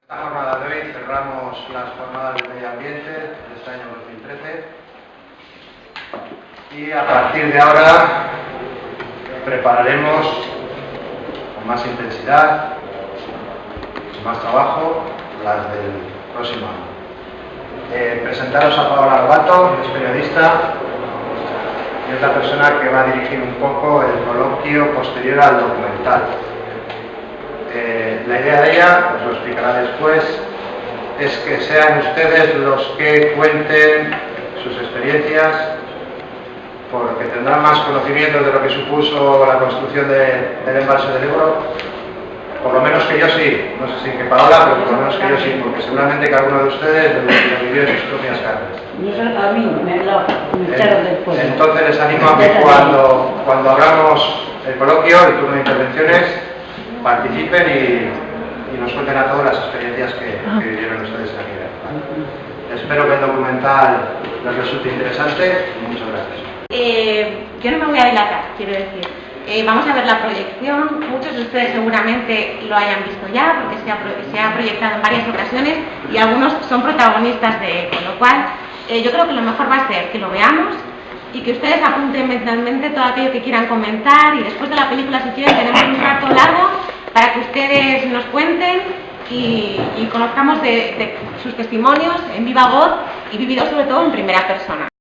Esta jornada de hoy cerramos las jornadas de medio ambiente de este año 2013 y a partir de ahora prepararemos con más intensidad, con más trabajo, las del próximo año. Presentaros a Paola Lobato, es periodista y es la persona que va a dirigir un poco el coloquio posterior al documental. La idea de ella, os lo explicará después, es que sean ustedes los que cuenten sus experiencias, porque tendrán más conocimiento de lo que supuso la construcción del embalse del Ebro, por lo menos que yo sí, no sé si que Paola, pero por lo menos que yo sí, porque seguramente que alguno de ustedes lo vivió en sus propias carnes. A mí me echaron después. Entonces les animo a que cuando abramos el coloquio, el turno de intervenciones, participen y nos cuenten a todos las experiencias que vivieron ustedes aquí. Espero que el documental les resulte interesante y muchas gracias. Yo no me voy a dilatar, quiero decir. Vamos a ver la proyección. Muchos de ustedes seguramente lo hayan visto ya porque se ha proyectado en varias ocasiones y algunos son protagonistas con lo cual yo creo que lo mejor va a ser que lo veamos y que ustedes apunten mentalmente todo aquello que quieran comentar y después de la película, si quieren, tenemos un rato largo para que ustedes nos cuenten y conozcamos de sus testimonios en viva voz y vividos sobre todo en primera persona.